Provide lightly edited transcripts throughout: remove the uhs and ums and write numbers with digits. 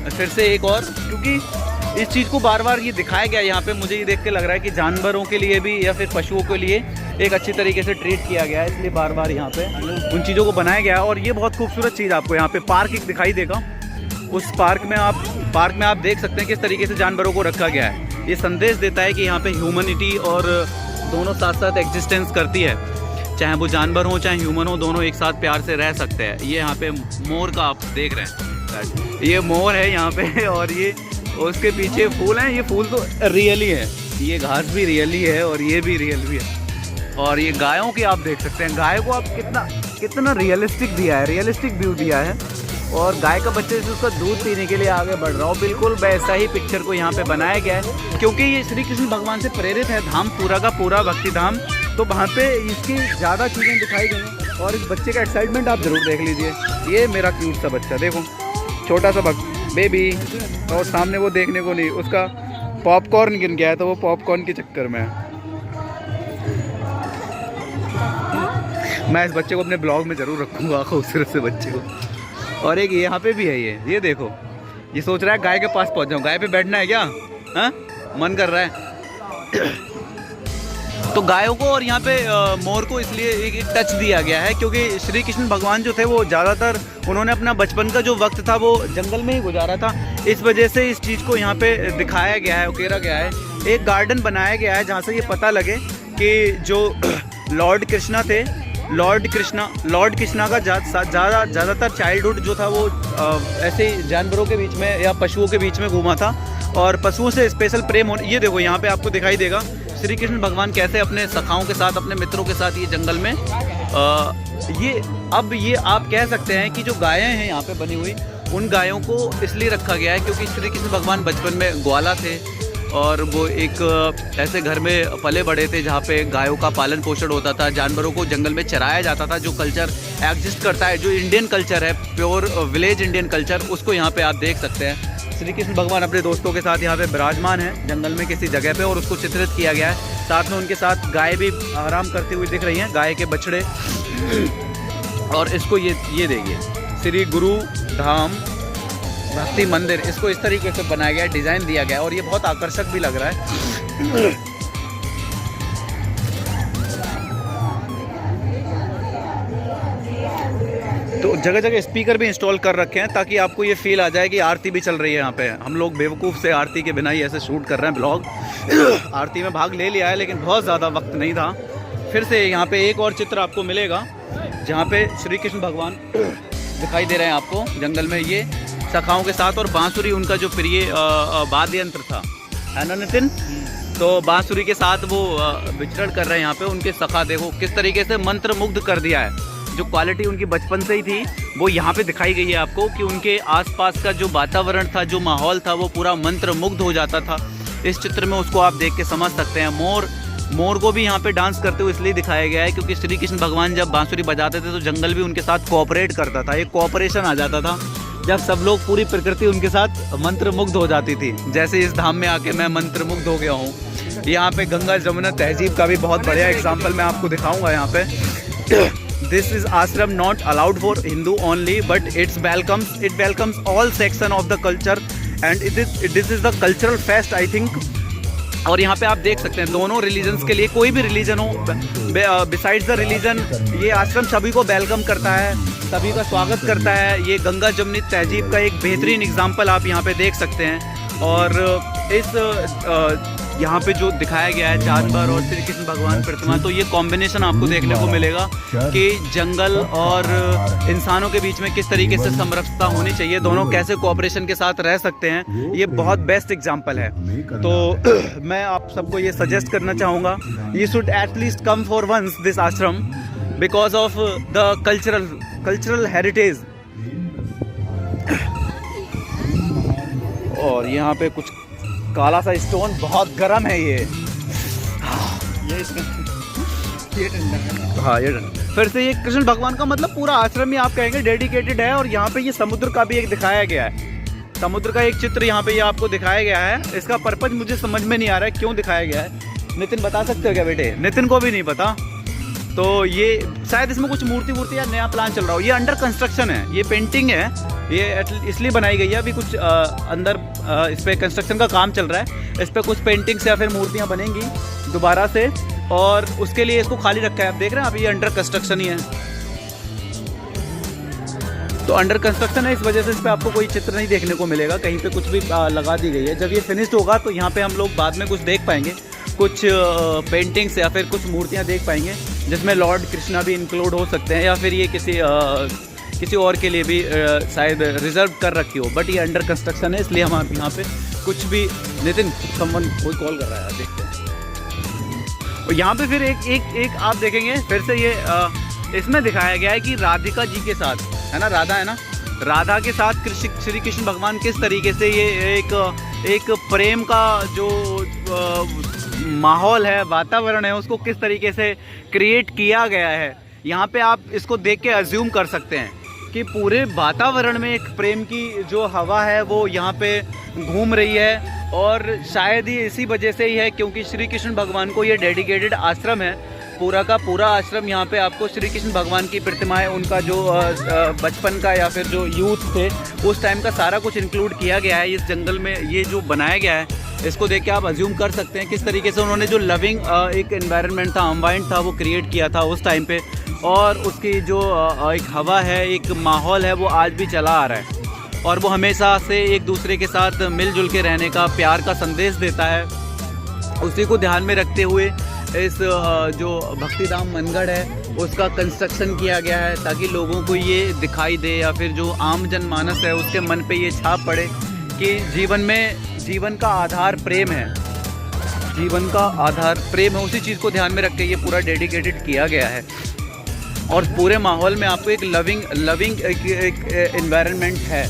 फिर से एक और, क्योंकि इस चीज़ को बार बार ये दिखाया गया यहाँ पे, मुझे ये देख के लग रहा है कि जानवरों के लिए भी या फिर पशुओं के लिए एक अच्छी तरीके से ट्रीट किया गया है, इसलिए बार बार यहाँ पे उन चीज़ों को बनाया गया है। और ये बहुत खूबसूरत चीज़ आपको यहाँ पे पार्क एक दिखाई देगा, उस पार्क में आप देख सकते हैं किस तरीके से जानवरों को रखा गया है। ये संदेश देता है कि यहाँ पे ह्यूमनिटी और दोनों साथ साथ एग्जिस्टेंस करती है, चाहे वो जानवर हो चाहे ह्यूमन हो, दोनों एक साथ प्यार से रह सकते हैं। ये यहाँ पे मोर का आप देख रहे हैं, ये मोर है यहाँ पे, और ये उसके पीछे फूल हैं। ये फूल तो रियली है, ये घास भी रियली है और ये भी रियल भी है। और ये गायों की आप देख सकते हैं, गाय को आप कितना रियलिस्टिक दिया है, रियलिस्टिक व्यू दिया है। और गाय का बच्चे से उसका दूध पीने के लिए आगे बढ़ रहा हो, बिल्कुल वैसा ही पिक्चर को यहाँ पे बनाया गया है, क्योंकि ये श्री कृष्ण भगवान से प्रेरित है धाम, पूरा का पूरा भक्ति धाम। तो वहाँ पे इसकी ज़्यादा चीज़ें दिखाई गई हैं। और इस बच्चे का एक्साइटमेंट आप ज़रूर देख लीजिए, ये मेरा क्यूट सा बच्चा देखो, छोटा सा बेबी, और सामने वो देखने को नहीं, उसका पॉपकॉर्न गिन गया है तो वो पॉपकॉर्न के चक्कर में है। मैं इस बच्चे को अपने ब्लॉग में ज़रूर रखूँगा, खूबसूरत से बच्चे को। और एक यहाँ पे भी है, ये देखो, ये सोच रहा है गाय के पास पहुँच जाऊँ, गाय पे बैठना है क्या, हाँ मन कर रहा है। तो गायों को और यहाँ पे मोर को इसलिए एक टच दिया गया है, क्योंकि श्री कृष्ण भगवान जो थे वो ज़्यादातर उन्होंने अपना बचपन का जो वक्त था वो जंगल में ही गुजारा था। इस वजह से इस चीज़ को यहाँ पे दिखाया गया है, उकेरा गया है। एक गार्डन बनाया गया है जहाँ से ये पता लगे कि जो लॉर्ड कृष्णा थे, लॉर्ड कृष्णा का ज़्यादातर चाइल्डहुड जो था वो ऐसे ही जानवरों के बीच में या पशुओं के बीच में घूमा था, और पशुओं से स्पेशल प्रेम होने। ये देखो यहाँ पे आपको दिखाई देगा श्री कृष्ण भगवान कैसे अपने सखाओं के साथ, अपने मित्रों के साथ ये जंगल में ये आप कह सकते हैं कि जो गायें हैं यहाँ पे बनी हुई, उन गायों को इसलिए रखा गया है क्योंकि श्री कृष्ण भगवान बचपन में ग्वाला थे, और वो एक ऐसे घर में पले बड़े थे जहाँ पे गायों का पालन पोषण होता था, जानवरों को जंगल में चराया जाता था। जो कल्चर एग्जिस्ट करता है, जो इंडियन कल्चर है, प्योर विलेज इंडियन कल्चर, उसको यहाँ पे आप देख सकते हैं। श्री कृष्ण भगवान अपने दोस्तों के साथ यहाँ पे विराजमान है जंगल में किसी जगह पे, और उसको चित्रित किया गया है। साथ में उनके साथ गाय भी आराम करती हुई दिख रही हैं, गाय के बछड़े। और इसको ये देखिए, श्री गुरु धाम भक्ति मंदिर, इसको इस तरीके से बनाया गया है, डिज़ाइन दिया गया है, और ये बहुत आकर्षक भी लग रहा है। तो जगह जगह स्पीकर भी इंस्टॉल कर रखे हैं ताकि आपको ये फील आ जाए कि आरती भी चल रही है यहाँ पे। हम लोग बेवकूफ़ से आरती के बिना ही ऐसे शूट कर रहे हैं ब्लॉग। आरती में भाग ले लिया है लेकिन बहुत ज़्यादा वक्त नहीं था। फिर से यहाँ पे एक और चित्र आपको मिलेगा जहाँ पे श्री कृष्ण भगवान दिखाई दे रहे हैं आपको जंगल में, ये सखाओं के साथ, और बांसुरी उनका जो प्रिय वाद्य यंत्र था, है ना नितिन? तो बांसुरी के साथ वो विचरण कर रहे हैं यहाँ पे। उनके सखा देखो किस तरीके से मंत्र मुग्ध कर दिया है। जो क्वालिटी उनकी बचपन से ही थी वो यहाँ पे दिखाई गई है आपको, कि उनके आसपास का जो वातावरण था, जो माहौल था, वो पूरा मंत्र मुग्ध हो जाता था। इस चित्र में उसको आप देख के समझ सकते हैं। मोर को भी यहाँ पे डांस करते हुए इसलिए दिखाया गया है क्योंकि श्री कृष्ण भगवान जब बांसुरी बजाते थे तो जंगल भी उनके साथ कोऑपरेट करता था, एक कोऑपरेशन आ जाता था जब सब लोग, पूरी प्रकृति उनके साथ मंत्र मुग्ध हो जाती थी। जैसे इस धाम में आके मैं मंत्र मुग्ध हो गया हूँ। यहाँ पे गंगा जमुना तहजीब का भी बहुत बढ़िया एग्जाम्पल मैं आपको दिखाऊंगा यहाँ पे। This is ashram not allowed for Hindu only, but it welcomes all section of the culture, and this is the cultural fest I think। और यहाँ पे आप देख सकते हैं दोनों रिलीजन्स के लिए, कोई भी रिलीजन हो, बिसाइड्स द रिलीजन, ये आश्रम सभी को वेलकम करता है, सभी का स्वागत करता है। ये गंगा जमुनी तहजीब का एक बेहतरीन एग्जाम्पल आप यहाँ पे देख सकते हैं। और इस यहाँ पे जो दिखाया गया है जानवर और श्री कृष्ण भगवान प्रतिमा, तो ये कॉम्बिनेशन आपको देखने को मिलेगा कि जंगल और इंसानों के बीच में किस तरीके से समरसता होनी चाहिए, दोनों कैसे कोऑपरेशन के साथ रह सकते हैं। ये बहुत बेस्ट एग्जांपल है। तो मैं आप सबको ये सजेस्ट करना चाहूँगा, you should at least come for once this ashram because of the cultural heritage. और यहाँ पे कुछ काला सा स्टोन, बहुत गर्म है ये हाँ ये फिर से ये कृष्ण भगवान का मतलब पूरा आश्रम ही आप कहेंगे डेडिकेटेड है। और यहाँ पे ये समुद्र का भी एक दिखाया गया है, समुद्र का एक चित्र यहाँ पे ये आपको दिखाया गया है। इसका पर्पज मुझे समझ में नहीं आ रहा है क्यों दिखाया गया है। नितिन बता सकते हो क्या बेटे? नितिन को भी नहीं पता। तो ये शायद इसमें कुछ मूर्ति या नया प्लान चल रहा हो। ये अंडर कंस्ट्रक्शन है, ये पेंटिंग है ये इसलिए बनाई गई है, अभी कुछ अंदर इस पर कंस्ट्रक्शन का काम चल रहा है, इस पर कुछ पेंटिंग्स या फिर मूर्तियाँ बनेंगी दोबारा से, और उसके लिए इसको खाली रखा है। आप देख रहे हैं अभी ये अंडर कंस्ट्रक्शन ही है, तो अंडर कंस्ट्रक्शन है, इस वजह से इस पर आपको कोई चित्र नहीं देखने को मिलेगा, कहीं पे कुछ भी लगा दी गई है। जब ये फिनिश्ड होगा तो यहाँ पे हम लोग बाद में कुछ देख पाएंगे, कुछ पेंटिंग्स या फिर कुछ मूर्तियाँ देख पाएंगे जिसमें लॉर्ड कृष्णा भी इंक्लूड हो सकते हैं, या फिर ये किसी और के लिए भी शायद रिजर्व कर रखी हो, बट ये अंडर कंस्ट्रक्शन है, इसलिए हम यहाँ पे कुछ भी। नितिन समवन कोई कॉल कर रहा है, देखते हैं। और यहाँ पे फिर एक आप देखेंगे फिर से ये इसमें दिखाया गया है कि राधिका जी के साथ, है ना, राधा है ना, राधा के साथ श्री कृष्ण भगवान किस तरीके से ये एक प्रेम का जो माहौल है, वातावरण है, उसको किस तरीके से क्रिएट किया गया है। यहाँ पे आप इसको देख के अज्यूम कर सकते हैं कि पूरे वातावरण में एक प्रेम की जो हवा है वो यहाँ पे घूम रही है, और शायद ही इसी वजह से ही है क्योंकि श्री कृष्ण भगवान को ये डेडिकेटेड आश्रम है, पूरा का पूरा आश्रम। यहाँ पे आपको श्री कृष्ण भगवान की प्रतिमाएं, उनका जो बचपन का या फिर जो यूथ थे उस टाइम का सारा कुछ इंक्लूड किया गया है इस जंगल में। ये जो बनाया गया है इसको देख के आप अज्यूम कर सकते हैं किस तरीके से उन्होंने जो लविंग एक एनवायरनमेंट था, एनवायरनमेंट था, वो क्रिएट किया था उस टाइम पे, और उसकी जो एक हवा है, एक माहौल है, वो आज भी चला आ रहा है, और वो हमेशा से एक दूसरे के साथ मिलजुल के रहने का, प्यार का संदेश देता है। उसी को ध्यान में रखते हुए इस जो भक्तिधाम मनगढ़ है उसका कंस्ट्रक्शन किया गया है, ताकि लोगों को ये दिखाई दे, या फिर जो आम जनमानस है उसके मन पे ये छाप पड़े कि जीवन का आधार प्रेम है, जीवन का आधार प्रेम है। उसी चीज़ को ध्यान में रख के ये पूरा डेडिकेटेड किया गया है, और पूरे माहौल में आपको एक लविंग एक एनवायरनमेंट है,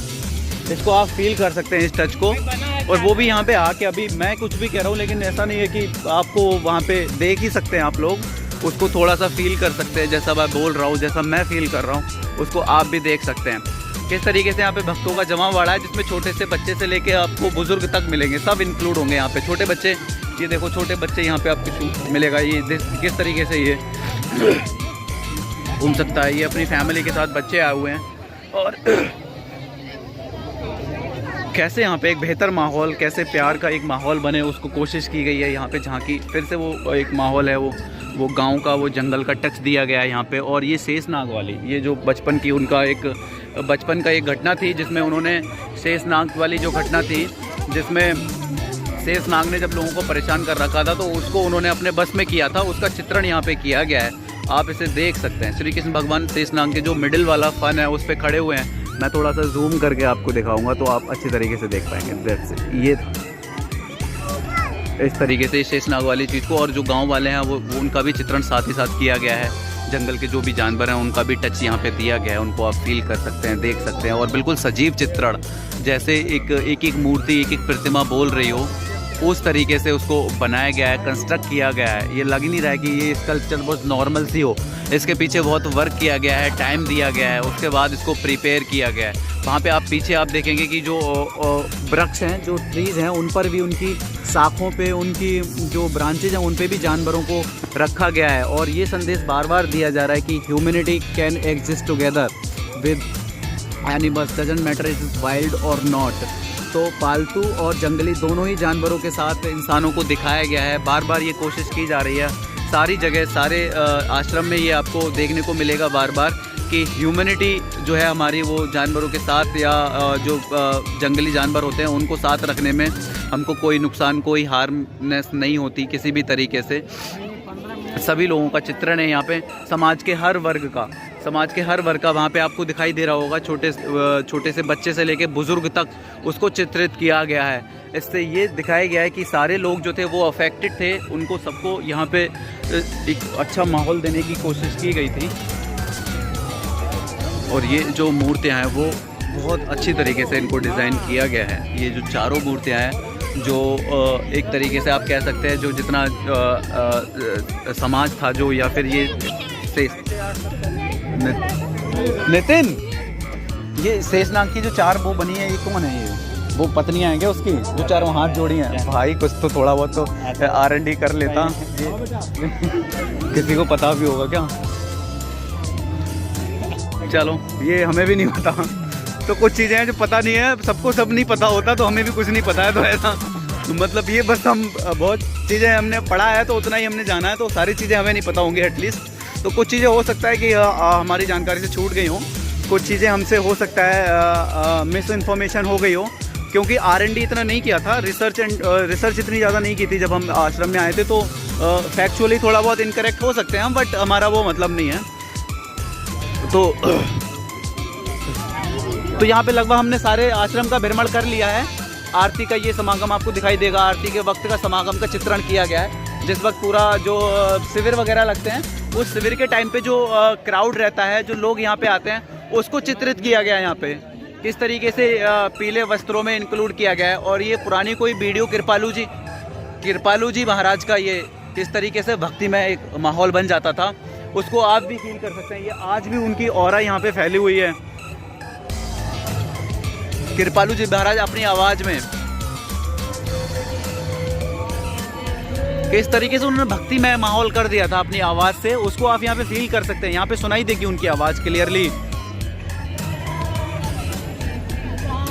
इसको आप फील कर सकते हैं इस टच को। और वो भी यहाँ पे आके, अभी मैं कुछ भी कह रहा हूँ लेकिन ऐसा नहीं है कि आपको वहाँ पे देख ही सकते हैं, आप लोग उसको थोड़ा सा फील कर सकते हैं, जैसा मैं बोल रहा हूँ, जैसा मैं फील कर रहा हूँ उसको आप भी देख सकते हैं। किस तरीके से यहाँ पे भक्तों का जमावड़ा है, जिसमें छोटे से बच्चे से लेके आपको बुजुर्ग तक मिलेंगे, सब इंक्लूड होंगे यहाँ पे। छोटे बच्चे, ये देखो छोटे बच्चे यहाँ पे आपको मिलेगा, ये किस तरीके से ये घूम सकता है, ये अपनी फैमिली के साथ बच्चे आए हुए हैं। और कैसे यहाँ पे एक बेहतर माहौल, कैसे प्यार का एक माहौल बने उसको कोशिश की गई है यहाँ पे। झांकी फिर से वो एक माहौल है, वो गांव का, वो जंगल का टच दिया गया है यहाँ पे। और ये शेषनाग वाली, ये जो बचपन की उनका एक बचपन का एक घटना थी, जिसमें उन्होंने शेषनाग वाली जो घटना थी, जिसमें शेषनाग ने जब लोगों को परेशान कर रखा था तो उसको उन्होंने अपने बस में किया था, उसका चित्रण यहाँ पे किया गया है, आप इसे देख सकते हैं। श्री कृष्ण भगवान शेषनाग के जो मिडिल वाला फन है उस पर खड़े हुए हैं, मैं थोड़ा सा जूम करके आपको दिखाऊंगा तो आप अच्छी तरीके से देख पाएंगे। ये इस तरीके से शेषनाग वाली चीज़ को, और जो गांव वाले हैं वो उनका भी चित्रण साथ ही साथ किया गया है, जंगल के जो भी जानवर हैं उनका भी टच यहाँ पे दिया गया है, उनको आप फील कर सकते हैं, देख सकते हैं। और बिल्कुल सजीव चित्रण, जैसे एक मूर्ति, एक प्रतिमा बोल रही हो, उस तरीके से उसको बनाया गया है, कंस्ट्रक्ट किया गया है। ये लग नहीं रहा है कि ये स्कल्पचर बहुत नॉर्मल सी हो, इसके पीछे बहुत वर्क किया गया है, टाइम दिया गया है, उसके बाद इसको प्रिपेयर किया गया है। वहाँ पे आप पीछे आप देखेंगे कि जो वृक्ष हैं, जो ट्रीज़ हैं, उन पर भी, उनकी शाखों पे, उनकी जो ब्रांचेज हैं, उन पे भी जानवरों को रखा गया है। और ये संदेश बार बार दिया जा रहा है कि humanity can exist together with animals, doesn't matter it is wild और नॉट। तो पालतू और जंगली दोनों ही जानवरों के साथ इंसानों को दिखाया गया है। बार बार ये कोशिश की जा रही है सारी जगह, सारे आश्रम में ये आपको देखने को मिलेगा बार बार कि ह्यूमैनिटी जो है हमारी, वो जानवरों के साथ, या जो जंगली जानवर होते हैं उनको साथ रखने में हमको कोई नुकसान, कोई हार्मनेस नहीं होती किसी भी तरीके से। सभी लोगों का चित्रण है यहाँ पे, समाज के हर वर्ग का, वहाँ पे आपको दिखाई दे रहा होगा, छोटे से बच्चे से लेके बुजुर्ग तक उसको चित्रित किया गया है। इससे ये दिखाया गया है कि सारे लोग जो थे वो अफेक्टेड थे, उनको सबको यहाँ पे एक अच्छा माहौल देने की कोशिश की गई थी। और ये जो मूर्तियाँ हैं वो बहुत अच्छी तरीके से इनको डिज़ाइन किया गया है। ये जो चारों मूर्तियाँ हैं, जो एक तरीके से आप कह सकते हैं, जो जितना समाज था, जो, या फिर ये नितिन, ये शेषनाग की जो चार वो बनी है, ये कौन है? ये वो पत्नियां हैं क्या उसकी, जो चारों हाथ जोड़ी हैं? भाई कुछ तो थोड़ा बहुत तो R&D कर लेता, किसी को पता भी होगा क्या? चलो, ये हमें भी नहीं पता, तो कुछ चीज़ें हैं जो पता नहीं है, सबको सब नहीं पता होता, तो हमें भी कुछ नहीं पता है, तो ऐसा तो मतलब ये बस हम बहुत चीज़ें हमने पढ़ा है तो उतना ही हमने जाना है, तो सारी चीज़ें हमें नहीं पता होंगी एटलीस्ट। तो कुछ चीज़ें हो सकता है कि हमारी जानकारी से छूट गई हों, कुछ चीज़ें हमसे हो सकता है मिस इन्फॉर्मेशन हो गई हो, क्योंकि R&D इतना नहीं किया था, रिसर्च इतनी ज़्यादा नहीं की थी जब हम आश्रम में आए थे, तो फैक्चुअली थोड़ा बहुत इनकरेक्ट हो सकते हैं हम, बट हमारा वो मतलब नहीं है। तो यहाँ पे लगभग हमने सारे आश्रम का भ्रमण कर लिया है। आरती का ये समागम आपको दिखाई देगा, आरती के वक्त का समागम का चित्रण किया गया है, जिस वक्त पूरा जो शिविर वगैरह लगते हैं, उस शिविर के टाइम पे जो क्राउड रहता है, जो लोग यहाँ पे आते हैं, उसको चित्रित किया गया है यहाँ पे, किस तरीके से पीले वस्त्रों में इंक्लूड किया गया है। और ये पुरानी कोई वीडियो कृपालू जी महाराज का ये किस तरीके से भक्ति में एक माहौल बन जाता था, उसको आप भी फील कर सकते हैं। ये आज भी उनकी ऑरा यहाँ पे फैली हुई है। कृपालू जी महाराज अपनी आवाज़ में किस तरीके से उन्होंने भक्ति में माहौल कर दिया था अपनी आवाज़ से, उसको आप यहाँ पे फील कर सकते हैं। यहाँ पे सुनाई देगी उनकी आवाज़ क्लियरली।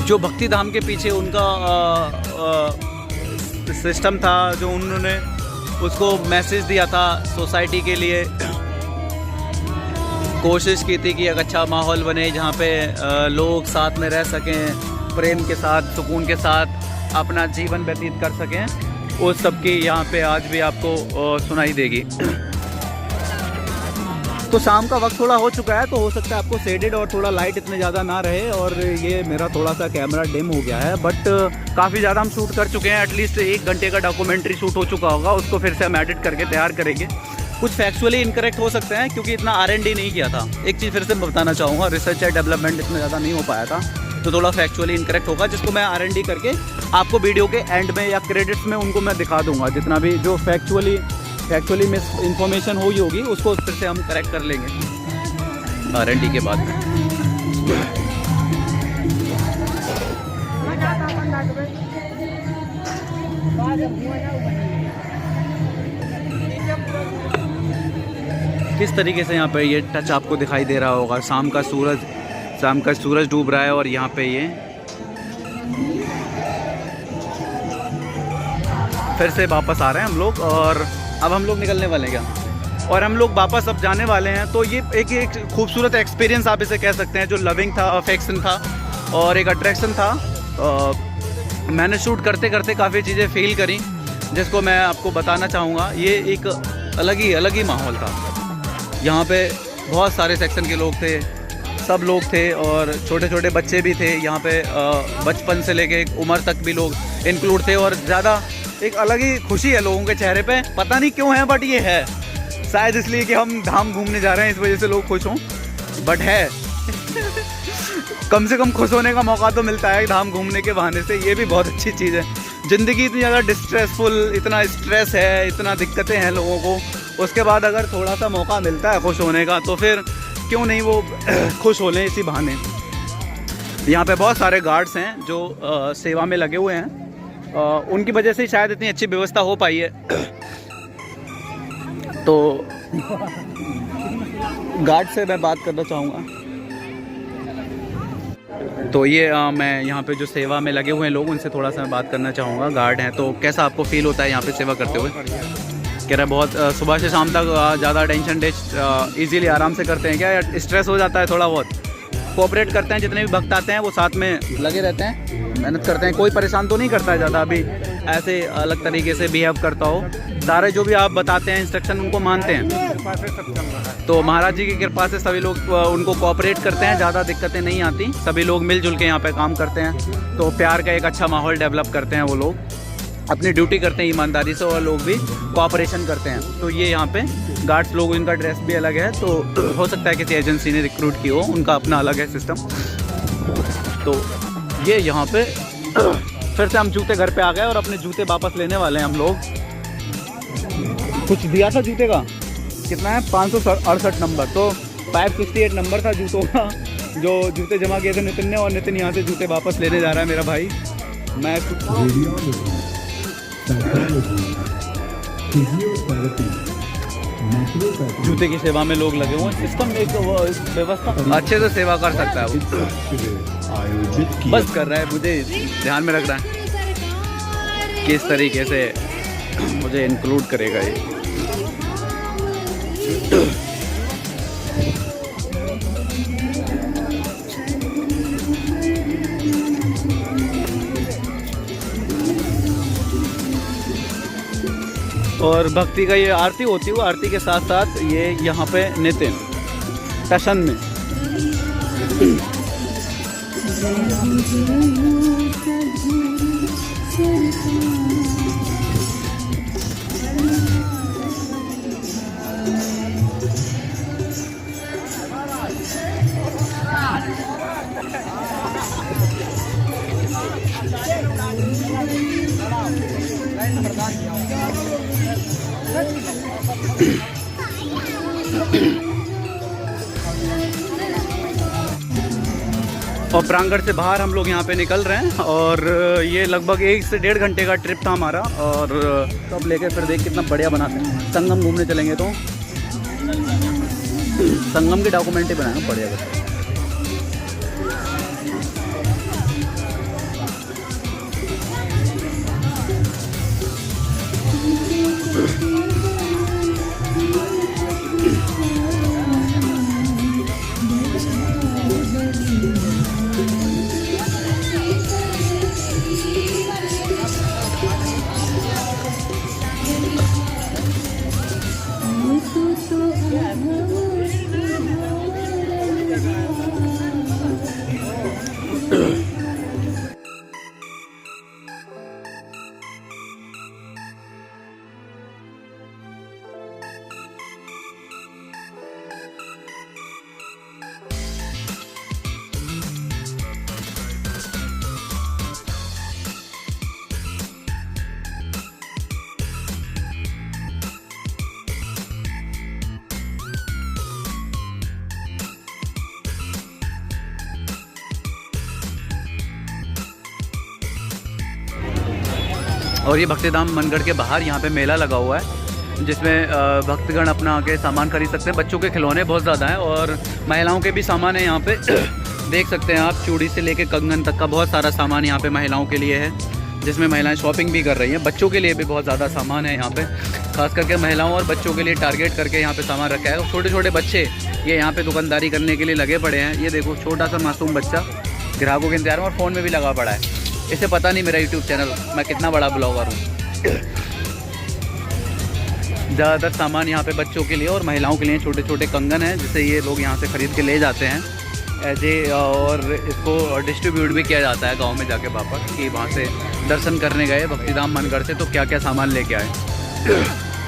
जो भक्ति धाम के पीछे उनका सिस्टम था, जो उन्होंने उसको मैसेज दिया था सोसाइटी के लिए, कोशिश की थी कि एक अच्छा माहौल बने जहाँ पे लोग साथ में रह सकें, प्रेम के साथ, सुकून के साथ अपना जीवन व्यतीत कर सकें, उस सब की यहाँ पे आज भी आपको सुनाई देगी। तो शाम का वक्त थोड़ा हो चुका है, तो हो सकता है आपको शेडेड और थोड़ा लाइट इतने ज़्यादा ना रहे, और ये मेरा थोड़ा सा कैमरा डिम हो गया है, बट काफ़ी ज़्यादा हम शूट कर चुके हैं। एटलीस्ट 1 घंटे का डॉक्यूमेंट्री शूट हो चुका होगा, उसको फिर से हम एडिट करके तैयार करेंगे। कुछ फैक्चुअली इनकरेक्ट हो सकते हैं क्योंकि इतना R&D नहीं किया था। एक चीज़ फिर से बताना चाहूँगा, रिसर्च एंड डेवलपमेंट इतना ज़्यादा नहीं हो पाया था, तो थोड़ा फैक्चुअली इनकरेक्ट होगा, जिसको मैं R&D करके आपको वीडियो के एंड में या क्रेडिट्स में उनको मैं दिखा दूंगा। जितना भी जो फैक्चुअली मिस इन्फॉर्मेशन हुई होगी उसको फिर से हम करेक्ट कर लेंगे R&D के बाद में। किस तरीके से यहाँ पे ये टच आपको दिखाई दे रहा होगा, शाम का सूरज डूब रहा है, और यहाँ पे ये फिर से वापस आ रहे हैं हम लोग, और अब हम लोग निकलने वाले हैं क्या, और हम लोग वापस अब जाने वाले हैं। तो ये एक खूबसूरत एक्सपीरियंस आप इसे कह सकते हैं, जो लविंग था, अफेक्शन था और एक अट्रैक्शन था। मैंने शूट करते करते काफ़ी चीज़ें फील करी, जिसको मैं आपको बताना चाहूँगा। ये एक अलग ही माहौल था। यहाँ पे बहुत सारे सेक्शन के लोग थे, सब लोग थे, और छोटे छोटे बच्चे भी थे यहाँ पे, बचपन से लेके एक उम्र तक भी लोग इंक्लूड थे, और ज़्यादा एक अलग ही खुशी है लोगों के चेहरे पे। पता नहीं क्यों है, बट ये है, शायद इसलिए कि हम धाम घूमने जा रहे हैं, इस वजह से लोग खुश हों, बट है कम से कम खुश होने का मौका तो मिलता है धाम घूमने के बहाने से, ये भी बहुत अच्छी चीज़ है। ज़िंदगी इतनी ज़्यादा डिस्ट्रेसफुल, इतना स्ट्रेस है, इतना दिक्कतें हैं लोगों को, उसके बाद अगर थोड़ा सा मौका मिलता है खुश होने का, तो फिर क्यों नहीं वो खुश हो लें इसी बहाने। यहाँ पे बहुत सारे गार्ड्स हैं जो सेवा में लगे हुए हैं, उनकी वजह से शायद इतनी अच्छी व्यवस्था हो पाई है। तो गार्ड से मैं बात करना चाहूँगा। तो ये मैं यहाँ पे जो सेवा में लगे हुए हैं लोग, उनसे थोड़ा सा मैं बात करना चाहूँगा। गार्ड हैं, तो कैसा आपको फील होता है यहाँ पे सेवा करते हुए? कह रहा है बहुत सुबह से शाम तक ज़्यादा टेंशन इजीली आराम से करते हैं क्या, या स्ट्रेस हो जाता है थोड़ा बहुत? कोऑपरेट करते हैं, जितने भी भक्त आते हैं वो साथ में लगे रहते हैं, मेहनत करते हैं, कोई परेशान तो नहीं करता है ज़्यादा, अभी ऐसे अलग तरीके से बिहेव करता हो? सारे जो भी आप बताते हैं इंस्ट्रक्शन उनको मानते हैं? तो महाराज जी की कृपा से सभी लोग उनको कोऑपरेट करते हैं, ज़्यादा दिक्कतें नहीं आती, सभी लोग मिलजुल के यहाँ पे काम करते हैं, तो प्यार का एक अच्छा माहौल डेवलप करते हैं वो लोग, अपनी ड्यूटी करते हैं ईमानदारी से, और लोग भी कोऑपरेशन करते हैं। तो ये यहाँ पे गार्ड्स लोग, इनका ड्रेस भी अलग है, तो हो सकता है किसी एजेंसी ने रिक्रूट की हो, उनका अपना अलग है सिस्टम। तो ये यहाँ पे फिर से हम जूते घर पे आ गए और अपने जूते वापस लेने वाले हैं हम लोग। कुछ दिया था जूते का, कितना है, 568 नंबर, तो 568 नंबर था जूतों का, जो जूते जमा किए थे नितिन ने, और नितिन यहाँ से जूते वापस लेने जा रहा है मेरा भाई। मैं जूते की सेवा में लोग लगे हुए हैं, सिस्टम एक व्यवस्था अच्छे से सेवा कर सकता है वो। आयोजित किया। बस कर रहा है, मुझे ध्यान में रख रहा है किस तरीके से मुझे इंक्लूड करेगा ये। और भक्ति का ये आरती होती है, आरती के साथ साथ ये यहाँ पे नितिन टशन में और प्रांगण से बाहर हम लोग यहाँ पे निकल रहे हैं और ये लगभग 1 से 1.5 घंटे का ट्रिप था हमारा। और सब लेके फिर देख कितना बढ़िया बनाते हैं। संगम घूमने चलेंगे तो संगम की डॉक्यूमेंट्री बनाना बढ़िया। और ये भक्तिधाम मनगढ़ के बाहर यहाँ पे मेला लगा हुआ है जिसमें भक्तगण अपना आके सामान खरीद सकते हैं। बच्चों के खिलौने बहुत ज़्यादा हैं और महिलाओं के भी सामान है यहाँ पे देख सकते हैं आप। चूड़ी से लेके कंगन तक का बहुत सारा सामान यहाँ पे महिलाओं के लिए है, जिसमें महिलाएं शॉपिंग भी कर रही हैं। बच्चों के लिए भी बहुत ज़्यादा सामान है यहाँ पे, खास करके महिलाओं और बच्चों के लिए टारगेट करके यहाँ पे सामान रखा है। छोटे छोटे बच्चे ये यहाँ पे दुकानदारी करने के लिए लगे पड़े हैं। ये देखो छोटा सा मासूम बच्चा ग्राहकों के इंतजार में और फ़ोन में भी लगा पड़ा है। इसे पता नहीं मेरा यूट्यूब चैनल, मैं कितना बड़ा ब्लॉगर हूँ। ज़्यादातर सामान यहाँ पे बच्चों के लिए और महिलाओं के लिए छोटे छोटे कंगन हैं, जिसे ये लोग यहाँ से ख़रीद के ले जाते हैं ऐसे, और इसको डिस्ट्रीब्यूट भी किया जाता है गांव में जाके वापस, कि वहाँ से दर्शन करने गए भक्तिधाम मनगढ़ से तो क्या क्या सामान लेके आए।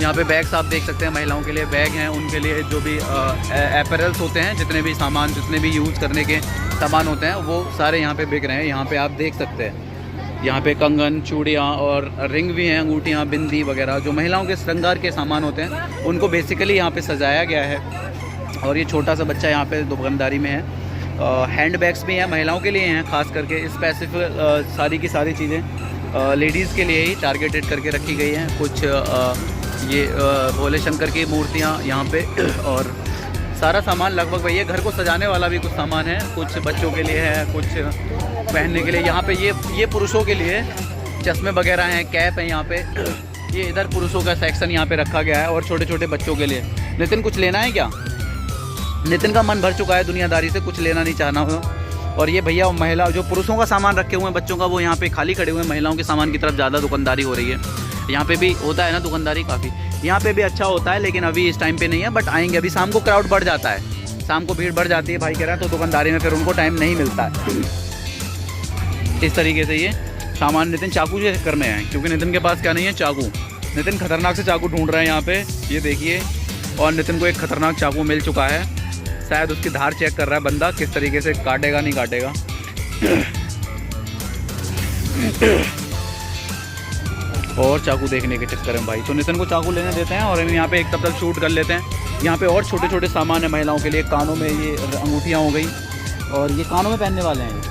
यहाँ पे बैग्स आप देख सकते हैं, महिलाओं के लिए बैग हैं, उनके लिए जो भी एपरल्स होते हैं, जितने भी सामान, जितने भी यूज़ करने के सामान होते हैं वो सारे यहाँ पे बिक रहे हैं। यहाँ पे आप देख सकते हैं, यहाँ पे कंगन, चूड़ियाँ और रिंग भी हैं, अंगूठियाँ, बिंदी वगैरह जो महिलाओं के श्रृंगार के सामान होते हैं उनको बेसिकली यहाँ पे सजाया गया है। और ये छोटा सा बच्चा यहाँ पे दुकानदारी में है। हैंड बैग्स भी हैं, महिलाओं के लिए हैं, खास करके स्पेसिफिक सारी की सारी चीज़ें लेडीज़ के लिए ही टारगेटेड करके रखी गई हैं। कुछ ये भोले शंकर की मूर्तियाँ यहाँ पे और सारा सामान लगभग वही है। घर को सजाने वाला भी कुछ सामान है, कुछ बच्चों के लिए है, कुछ पहनने के लिए। यहाँ पे ये पुरुषों के लिए चश्मे वगैरह हैं, कैप है यहाँ पे। ये इधर पुरुषों का सेक्शन यहाँ पे रखा गया है और छोटे छोटे बच्चों के लिए। नितिन कुछ लेना है क्या? नितिन का मन भर चुका है दुनियादारी से, कुछ लेना नहीं चाहना हो। और ये भैया महिला जो पुरुषों का सामान रखे हुए हैं बच्चों का, वो यहाँ पे खाली खड़े हुए हैं। महिलाओं के सामान की तरफ ज़्यादा दुकानदारी हो रही है। यहाँ पे भी होता है ना दुकानदारी काफ़ी, यहाँ पे भी अच्छा होता है, लेकिन अभी इस टाइम पे नहीं है, बट आएंगे। अभी शाम को क्राउड बढ़ जाता है, शाम को भीड़ बढ़ जाती है भाई कह रहा है, तो दुकानदारी में फिर उनको टाइम नहीं मिलता है। इस तरीके से ये सामान नितिन चाकू से करने हैं, क्योंकि नितिन के पास क्या नहीं है, चाकू। नितिन खतरनाक से चाकू ढूंढ रहा है यहाँ पे, ये देखिए। और नितिन को एक खतरनाक चाकू मिल चुका है, शायद उसकी धार चेक कर रहा है बंदा, किस तरीके से काटेगा नहीं काटेगा। और चाकू देखने के चक्कर में भाई, तो नितिन को चाकू लेने देते हैं और हम यहाँ पे एक तब तक शूट कर लेते हैं। यहाँ पे और छोटे छोटे सामान है महिलाओं के लिए। कानों में ये अंगूठियाँ हो गई, और ये कानों में पहनने वाले हैं,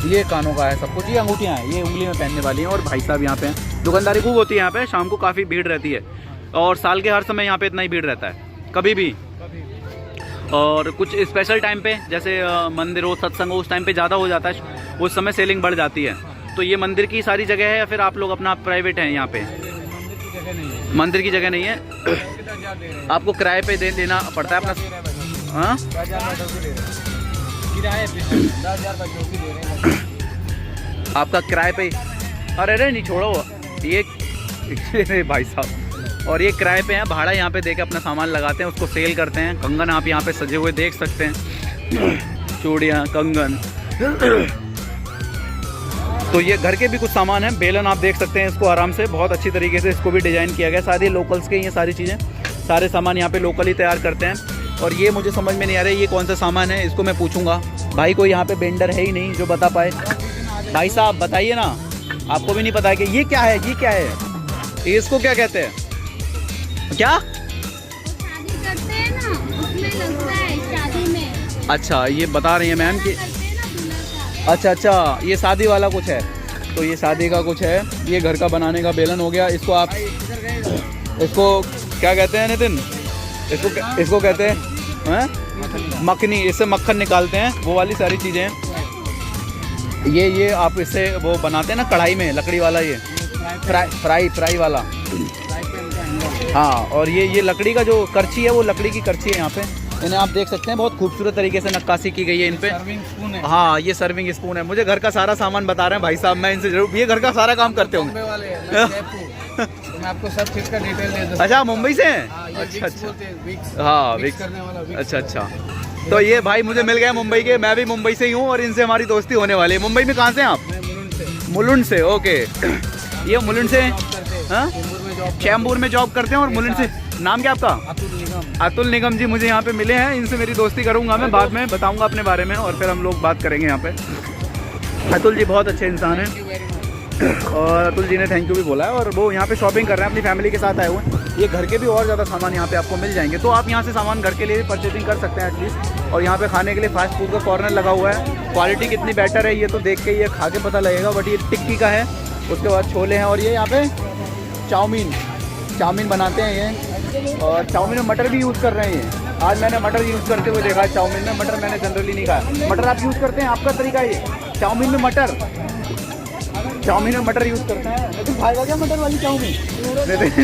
ये कानों का है सब कुछ। ये अंगूठियाँ हैं, ये उंगली में पहनने वाली हैं। और भाई साहब यहाँ पे हैं, दुकानदारी खूब होती है यहाँ पे। शाम को काफ़ी भीड़ रहती है और साल के हर समय यहाँ पे इतना ही भीड़ रहता है, कभी भी। और कुछ स्पेशल टाइम पे जैसे मंदिर हो, सत्संग हो, उस टाइम पे ज़्यादा हो जाता है, उस समय सेलिंग बढ़ जाती है। तो ये मंदिर की सारी जगह है या फिर आप लोग अपना प्राइवेट हैं यहाँ पे? मंदिर की जगह नहीं है, आपको किराए पे देना पड़ता है अपना। हाँ, आपका किराए पे? अरे नहीं छोड़ो ये भाई साहब, और ये किराए पे है, भाड़ा यहाँ पे देके अपना सामान लगाते हैं, उसको सेल करते हैं। कंगन आप यहाँ पे सजे हुए देख सकते हैं, चूड़ियाँ, कंगन। तो ये घर के भी कुछ सामान है। बेलन आप देख सकते हैं, इसको आराम से बहुत अच्छी तरीके से इसको भी डिज़ाइन किया गया। सारे लोकल्स के ये सारी चीज़ें, सारे सामान यहाँ पे लोकल ही तैयार करते हैं। और ये मुझे समझ में नहीं आ रहा है ये कौन सा सामान है, इसको मैं पूछूंगा भाई। कोई यहाँ पे वेंडर है ही नहीं जो बता पाए। भाई साहब बताइए ना, आपको भी नहीं पता है कि ये क्या है? ये क्या है? इसको क्या कहते हैं? क्या शादी करते हैं ना, उसमें लगता है शादी में। अच्छा, ये बता रही हैं मैम कि अच्छा ये शादी वाला कुछ है। तो ये शादी का कुछ है। ये घर का बनाने का बेलन हो गया। इसको आप, इसको क्या कहते हैं नितिन? इसको कहते हैं मखनी। इससे मक्खन निकालते हैं, वो वाली सारी चीज़ें हैं। ये आप इससे वो बनाते हैं ना कढ़ाई में, लकड़ी वाला, ये फ्राई वाला। हाँ, और ये लकड़ी का जो करछी है, वो लकड़ी की करछी है यहाँ पे। इन्हें आप देख सकते हैं, बहुत खूबसूरत तरीके से नक्काशी की गई है इन पे। हाँ, ये सर्विंग स्पून है। मुझे घर का सारा सामान बता रहे हैं भाई साहब, मैं इनसे जरूर, ये घर का सारा काम करते होंगे। मैं आपको सब चीज का डिटेल दे दूं। अच्छा, मुंबई से हैं? अच्छा। हाँ, विक्स। अच्छा। तो ये भाई मुझे मिल गए मुंबई के, मैं भी मुंबई से ही हूँ और इनसे हमारी दोस्ती होने वाली है। मुंबई में कहाँ से हैं आप? मुलुंड से। ओके, ये मुलुंड से चैम्बूर में जॉब करते हैं। और मुलुंड से, नाम क्या आपका? अतुल निगम जी मुझे यहाँ पे मिले हैं, इनसे मेरी दोस्ती करूँगा मैं, बाद में बताऊँगा अपने बारे में और फिर हम लोग बात करेंगे यहाँ पे। अतुल जी बहुत अच्छे इंसान हैं और अतुल जी ने थैंक यू भी बोला है। और वो यहाँ पे शॉपिंग कर रहे हैं, अपनी फैमिली के साथ आए हुए हैं। ये घर के भी और ज़्यादा सामान यहाँ पे आपको मिल जाएंगे, तो आप यहाँ से सामान घर के लिए भी परचेजिंग कर सकते हैं एटलीस्ट। और यहाँ पे खाने के लिए फास्ट फूड का कॉर्नर लगा हुआ है। क्वालिटी कितनी बेटर है ये तो देख के, ये खा के पता लगेगा। बट ये टिक्की का है, उसके बाद छोले हैं, और ये यहाँ पे चाउमीन बनाते हैं ये। और चाउमीन में मटर भी यूज़ कर रहे हैं ये। आज मैंने मटर यूज़ करते हुए देखा है चाउमीन में। मटर मैंने जनरली नहीं खाया। मटर आप यूज़ करते हैं? आपका तरीका ये चाउमीन में मटर यूज़ करते हैं। लेकिन खाएगा क्या मटर वाली चाउमीन?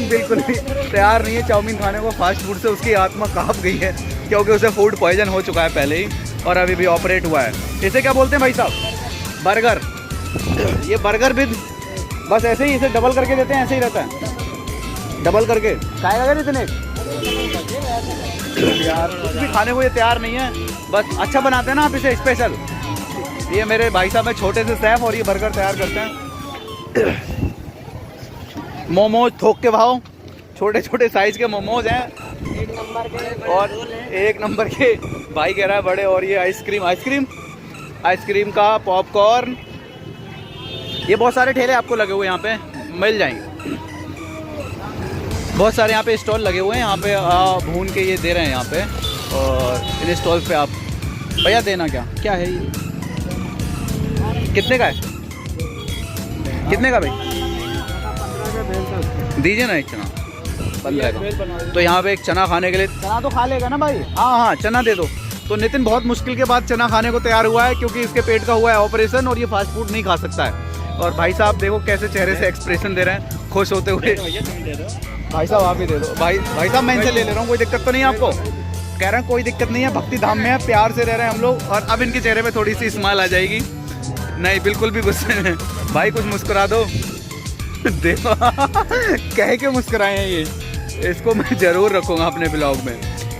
बिल्कुल भी तैयार नहीं है चाउमीन खाने को। फास्ट फूड से उसकी आत्मा काँप गई है, क्योंकि उसे फूड पॉइजन हो चुका है पहले ही, और अभी भी ऑपरेट हुआ है। इसे क्या बोलते हैं भाई साहब? बर्गर। ये बर्गर भी बस ऐसे ही इसे डबल करके देते हैं, ऐसे ही रहता है डबल करके। खाएगा क्या इतने? यार कुछ भी खाने को ये तैयार नहीं है, बस अच्छा बनाते हैं ना आप इसे स्पेशल। ये मेरे भाई साहब है छोटे से शेफ, और ये बर्गर तैयार करते हैं। मोमोज थोक के भाव, छोटे छोटे साइज के मोमोज हैं, 1 नंबर के। और 1 नंबर के भाई कह रहा है बड़े। और ये आइसक्रीम का पॉपकॉर्न, ये बहुत सारे ठेले आपको लगे हुए यहाँ पे मिल जाएंगे। बहुत सारे यहाँ पे स्टॉल लगे हुए हैं। यहाँ पे भून के ये दे रहे हैं यहाँ पे, और इन स्टॉल पे आप भैया देना क्या है ये? कितने का है? कितने का भाई? दीजिए ना एक चना 15 का। तो यहाँ पे एक चना खाने के लिए, चना तो खा लेगा ना भाई? हाँ, चना दे दो। तो नितिन बहुत मुश्किल के बाद चना खाने को तैयार हुआ है, क्योंकि इसके पेट का हुआ है ऑपरेशन और ये फास्ट फूड नहीं खा सकता है। और भाई साहब देखो कैसे चेहरे से एक्सप्रेशन दे रहे हैं खुश होते हुए। भाई साहब आप ही दे दो। भाई साहब मैं इनसे ले ले रहा हूँ, कोई दिक्कत तो नहीं है आपको? कह रहे हैं कोई दिक्कत नहीं है, भक्ति धाम में है, प्यार से रह रहे हैं हम लोग। और अब इनके चेहरे पे थोड़ी सी स्माइल आ जाएगी। नहीं, बिल्कुल भी गुस्से में। भाई कुछ मुस्कुरा दो। देखो कह के मुस्कुराए हैं ये। इसको मैं ज़रूर रखूँगा अपने ब्लॉग में,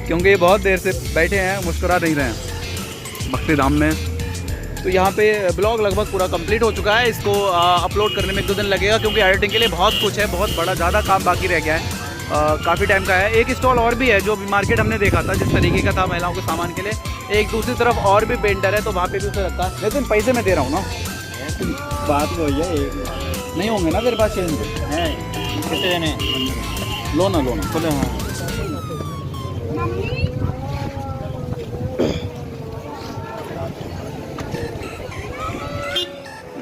क्योंकि ये बहुत देर से बैठे हैं, मुस्कुरा नहीं रहे हैं भक्ति धाम में। तो यहाँ पे ब्लॉग लगभग पूरा कंप्लीट हो चुका है। इसको अपलोड करने में 1-2 दिन लगेगा, क्योंकि एडिटिंग के लिए बहुत कुछ है, बहुत बड़ा ज़्यादा काम बाकी रह गया है। काफ़ी टाइम का है। एक स्टॉल और भी है जो मार्केट हमने देखा था, जिस तरीके का था महिलाओं के सामान के लिए। एक दूसरी तरफ और भी पेंटर है, तो वहाँ पे भी उसे रखा है। लेकिन पैसे मैं दे रहा हूँ ना, बात वही है। नहीं होंगे ना तेरे पास चेंज? है कितने देने? लो ना बोले हाँ।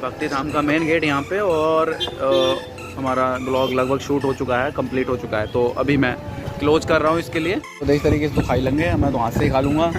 भक्ति धाम का मेन गेट यहाँ पे, और हमारा ब्लॉग लगभग शूट हो चुका है, कंप्लीट हो चुका है। तो अभी मैं क्लोज कर रहा हूँ इसके लिए। तो इस तरीके से तो खा ही लेंगे, मैं तो हाथ से ही खा लूँगा।